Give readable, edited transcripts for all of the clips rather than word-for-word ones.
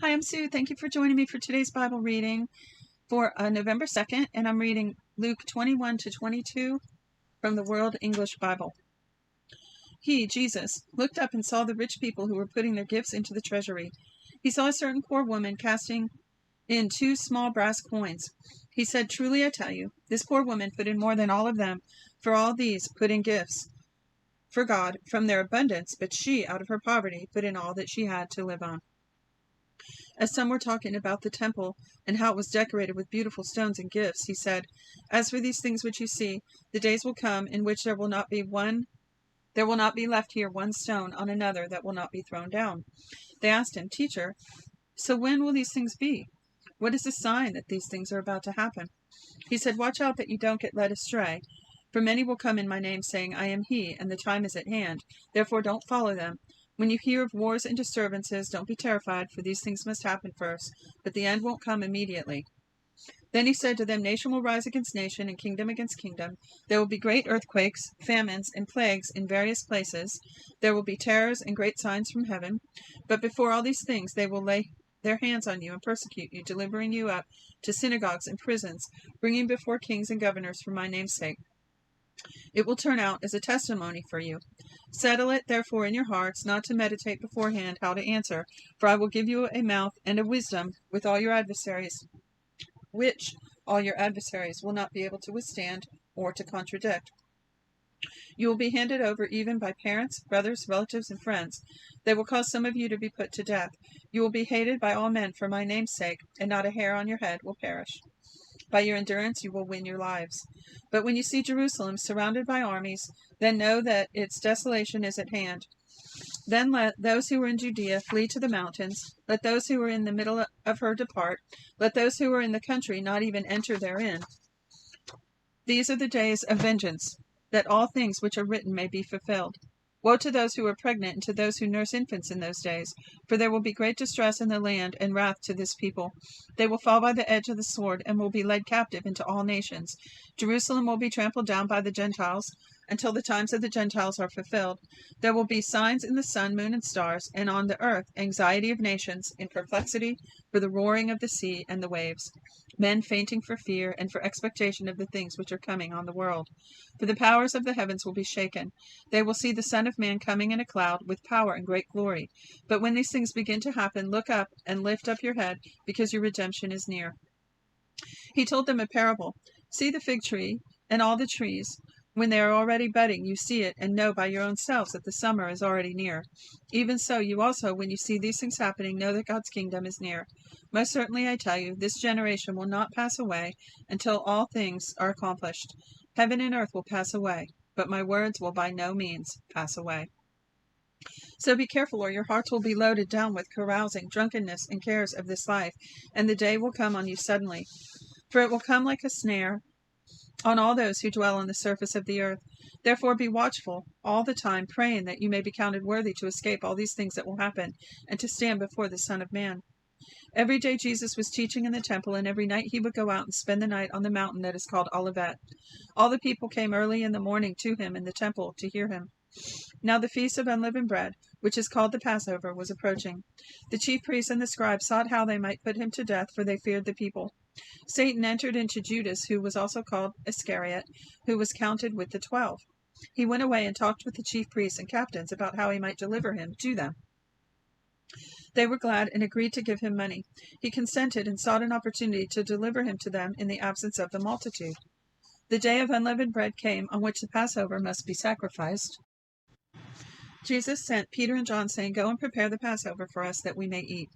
Hi, I'm Sue. Thank you for joining me for today's Bible reading for November 2nd, and I'm reading Luke 21 to 22 from the World English Bible. He, Jesus, looked up and saw the rich people who were putting their gifts into the treasury. He saw a certain poor woman casting in 2 small brass coins. He said, "Truly I tell you, this poor woman put in more than all of them, for all these put in gifts for God from their abundance, but she, out of her poverty, put in all that she had to live on." As some were talking about the temple and how it was decorated with beautiful stones and gifts, he said, "As for these things which you see, the days will come in which there will not be left here one stone on another that will not be thrown down." They asked him, "Teacher, so when will these things be? What is the sign that these things are about to happen?" He said, "Watch out that you don't get led astray, for many will come in my name, saying, 'I am he,' and the time is at hand. Therefore don't follow them. When you hear of wars and disturbances, don't be terrified, for these things must happen first, but the end won't come immediately." Then he said to them, "Nation will rise against nation, and kingdom against kingdom. There will be great earthquakes, famines, and plagues in various places. There will be terrors and great signs from heaven. But before all these things they will lay their hands on you and persecute you, delivering you up to synagogues and prisons, bringing before kings and governors for my name's sake. It will turn out as a testimony for you. Settle it therefore in your hearts, not to meditate beforehand how to answer, for I will give you a mouth and a wisdom with all your adversaries, which all your adversaries will not be able to withstand or to contradict. You will be handed over even by parents, brothers, relatives, and friends. They will cause some of you to be put to death. You will be hated by all men for my name's sake, and not a hair on your head will perish. By your endurance you will win your lives. But when you see Jerusalem surrounded by armies, then know that its desolation is at hand. Then let those who are in Judea flee to the mountains. Let those who are in the middle of her depart. Let those who are in the country not even enter therein. These are the days of vengeance, that all things which are written may be fulfilled. Woe to those who are pregnant and to those who nurse infants in those days, for there will be great distress in the land and wrath to this people. They will fall by the edge of the sword and will be led captive into all nations. Jerusalem will be trampled down by the Gentiles until the times of the Gentiles are fulfilled. There will be signs in the sun, moon, and stars, and on the earth anxiety of nations, in perplexity for the roaring of the sea and the waves, men fainting for fear and for expectation of the things which are coming on the world. For the powers of the heavens will be shaken. They will see the Son of Man coming in a cloud with power and great glory. But when these things begin to happen, look up and lift up your head, because your redemption is near." He told them a parable. "See the fig tree and all the trees. When they are already budding, you see it, and know by your own selves that the summer is already near. Even so, you also, when you see these things happening, know that God's kingdom is near. Most certainly, I tell you, this generation will not pass away until all things are accomplished. Heaven and earth will pass away, but my words will by no means pass away. So be careful, or your hearts will be loaded down with carousing, drunkenness, and cares of this life, and the day will come on you suddenly. For it will come like a snare on all those who dwell on the surface of the earth. Therefore be watchful all the time, praying that you may be counted worthy to escape all these things that will happen, and to stand before the Son of Man." Every day Jesus was teaching in the temple, and every night he would go out and spend the night on the mountain that is called Olivet. All the people came early in the morning to him in the temple to hear him. Now the feast of unleavened bread, which is called the Passover, was approaching. The chief priests and the scribes sought how they might put him to death, for they feared the people. Satan entered into Judas, who was also called Iscariot, who was counted with the 12. He went away and talked with the chief priests and captains about how he might deliver him to them. They were glad and agreed to give him money. He consented and sought an opportunity to deliver him to them in the absence of the multitude. The day of unleavened bread came, on which the Passover must be sacrificed. Jesus sent Peter and John, saying, "Go and prepare the Passover for us, that we may eat."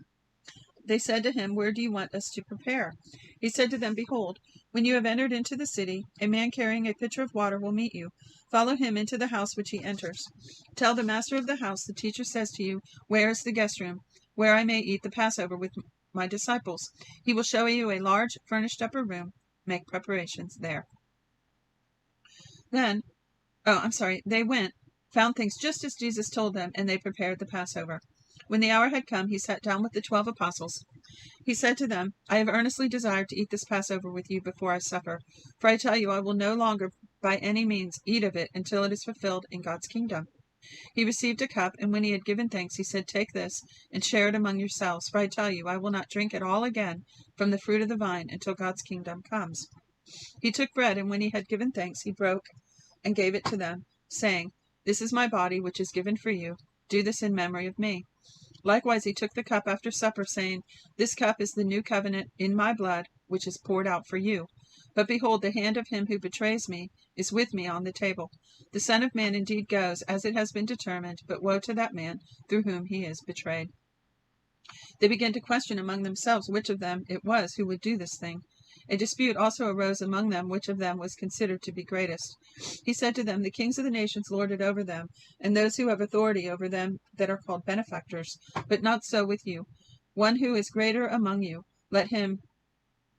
They said to him, "Where do you want us to prepare?" He said to them, "Behold, when you have entered into the city, a man carrying a pitcher of water will meet you. Follow him into the house which he enters. Tell the master of the house, the teacher says to you, 'Where is the guest room, where I may eat the Passover with my disciples?' He will show you a large, furnished upper room. Make preparations there." They went, found things just as Jesus told them, and they prepared the Passover. When the hour had come, he sat down with the 12 apostles. He said to them, "I have earnestly desired to eat this Passover with you before I suffer. For I tell you, I will no longer by any means eat of it until it is fulfilled in God's kingdom." He received a cup, and when he had given thanks, he said, "Take this, and share it among yourselves, for I tell you, I will not drink at all again from the fruit of the vine until God's kingdom comes." He took bread, and when he had given thanks, he broke and gave it to them, saying, "This is my body, which is given for you. Do this in memory of me." Likewise he took the cup after supper, saying, "This cup is the new covenant in my blood, which is poured out for you. But behold, the hand of him who betrays me is with me on the table. The Son of Man indeed goes, as it has been determined, but woe to that man through whom he is betrayed." They began to question among themselves which of them it was who would do this thing. A dispute also arose among them which of them was considered to be greatest. He said to them, "The kings of the nations lord it over them, and those who have authority over them that are called benefactors. But not so with you. One who is greater among you, let him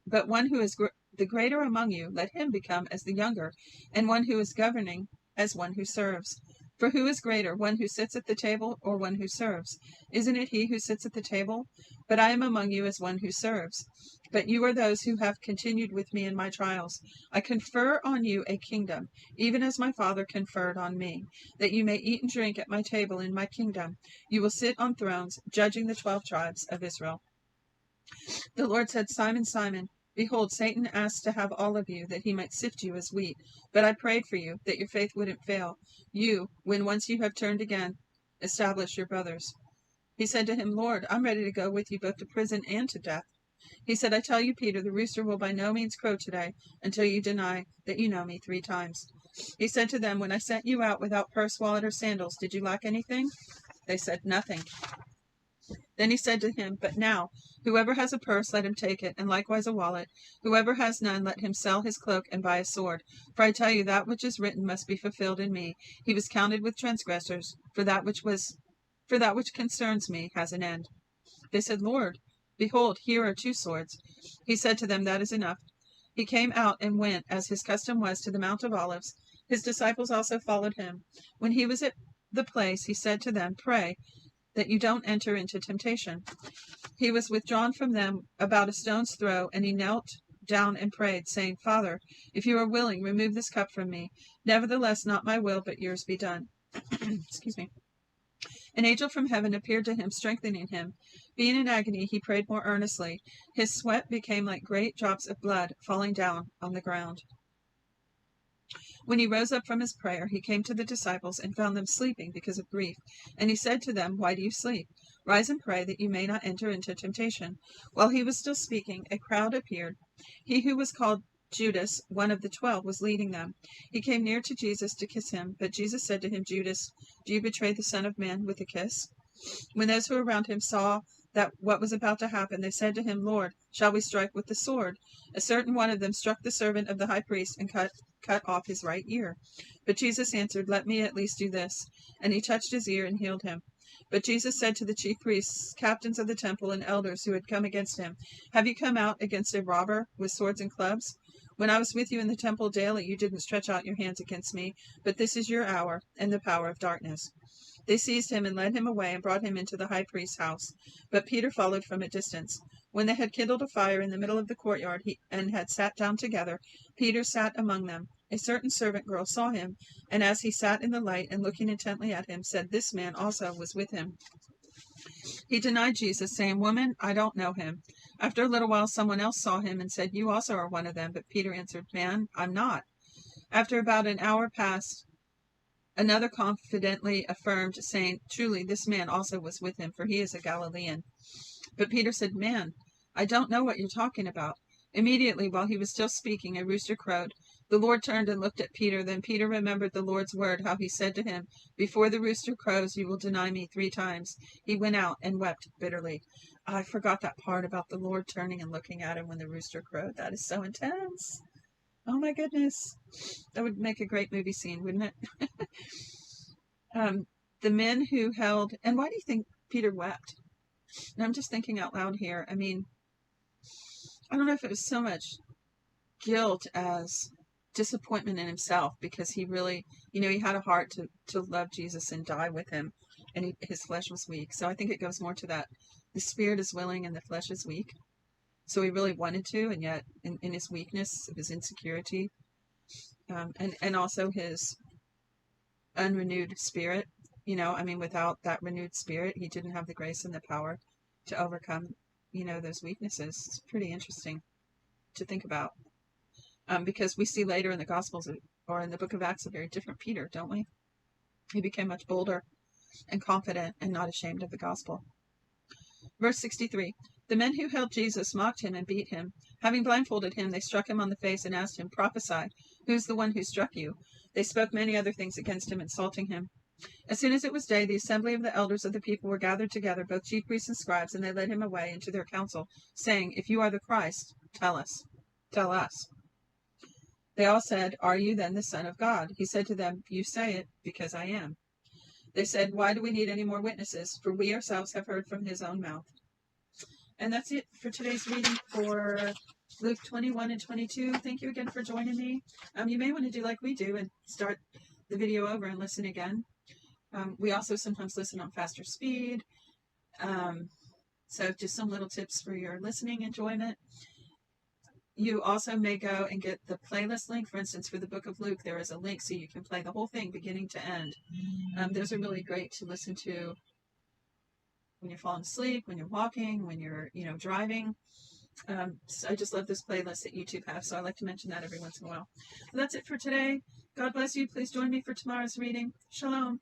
But one who is the greater among you, let him become as the younger, and one who is governing as one who serves. For who is greater, one who sits at the table or one who serves? Isn't it he who sits at the table? But I am among you as one who serves. But you are those who have continued with me in my trials. I confer on you a kingdom, even as my Father conferred on me, that you may eat and drink at my table in my kingdom. You will sit on thrones, judging the 12 tribes of Israel." The Lord said, "Simon, Simon, behold, Satan asked to have all of you, that he might sift you as wheat. But I prayed for you, that your faith wouldn't fail. You, when once you have turned again, establish your brothers." He said to him, "Lord, I'm ready to go with you both to prison and to death." He said, "I tell you, Peter, the rooster will by no means crow today until you deny that you know me 3 times." He said to them, "When I sent you out without purse, wallet, or sandals, did you lack anything?" They said, "Nothing." Then he said to him, "But now, whoever has a purse, let him take it, and likewise a wallet. Whoever has none, let him sell his cloak and buy a sword. For I tell you, that which is written must be fulfilled in me. He was counted with transgressors, for that which concerns me has an end." They said, "Lord, behold, here are 2 swords." He said to them, "That is enough." He came out and went, as his custom was, to the Mount of Olives. His disciples also followed him. When he was at the place, he said to them, "Pray that you don't enter into temptation." He was withdrawn from them about a stone's throw, and he knelt down and prayed, saying, "Father, if you are willing, remove this cup from me. Nevertheless, not my will, but yours be done." Excuse me. An angel from heaven appeared to him, strengthening him. Being in agony, he prayed more earnestly. His sweat became like great drops of blood falling down on the ground. When he rose up from his prayer, he came to the disciples and found them sleeping because of grief. And he said to them, "Why do you sleep? Rise and pray, that you may not enter into temptation." While he was still speaking, a crowd appeared. He who was called Judas, one of the 12, was leading them. He came near to Jesus to kiss him, but Jesus said to him, "Judas, do you betray the Son of Man with a kiss?" When those who were around him saw that what was about to happen, they said to him, "Lord, shall we strike with the sword?" A certain one of them struck the servant of the high priest and cut off his right ear. But Jesus answered, "Let me at least do this." And he touched his ear and healed him. But Jesus said to the chief priests, captains of the temple, and elders who had come against him, "Have you come out against a robber with swords and clubs? When I was with you in the temple daily, you didn't stretch out your hands against me, but this is your hour and the power of darkness." They seized him and led him away and brought him into the high priest's house. But Peter followed from a distance. When they had kindled a fire in the middle of the courtyard and had sat down together, Peter sat among them. A certain servant girl saw him, and as he sat in the light and looking intently at him, said, "This man also was with him." He denied Jesus, saying, "Woman, I don't know him." After a little while, someone else saw him and said, "You also are one of them." But Peter answered, "Man, I'm not." After about an hour passed, another confidently affirmed, saying, "Truly, this man also was with him, for he is a Galilean." But Peter said, "Man, I don't know what you're talking about." Immediately, while he was still speaking, a rooster crowed. The Lord turned and looked at Peter. Then Peter remembered the Lord's word, how he said to him, "Before the rooster crows, you will deny me 3 times." He went out and wept bitterly. I forgot that part about the Lord turning and looking at him when the rooster crowed. That is so intense. Oh my goodness. That would make a great movie scene, wouldn't it? The men who held, and why do you think Peter wept? And I'm just thinking out loud here. I mean, I don't know if it was so much guilt as disappointment in himself, because he really, he had a heart to love Jesus and die with him, and his flesh was weak. So I think it goes more to that. The spirit is willing and the flesh is weak. So he really wanted to, and yet in his weakness, his insecurity, and also his unrenewed spirit, I mean, without that renewed spirit, he didn't have the grace and the power to overcome, those weaknesses. It's pretty interesting to think about. Because we see later in the Gospels or in the book of Acts a very different Peter, don't we? He became much bolder and confident and not ashamed of the gospel. Verse 63. The men who held Jesus mocked him and beat him. Having blindfolded him, they struck him on the face and asked him, Prophesy, who's the one who struck you? They spoke many other things against him, insulting him. As soon as it was day, the assembly of the elders of the people were gathered together, both chief priests and scribes, and they led him away into their council, saying, If you are the Christ, tell us. Tell us. They all said, Are you then the Son of God? He said to them, You say it, because I am. They said, Why do we need any more witnesses? For we ourselves have heard from his own mouth. And that's it for today's reading for Luke 21 and 22. Thank you again for joining me. You may want to do like we do and start the video over and listen again. We also sometimes listen on faster speed. So just some little tips for your listening enjoyment. You also may go and get the playlist link. For instance, for the book of Luke, there is a link so you can play the whole thing beginning to end. Those are really great to listen to when you're falling asleep, when you're walking, when you're, driving. So I just love this playlist that YouTube has, so I like to mention that every once in a while. So that's it for today. God bless you. Please join me for tomorrow's reading. Shalom.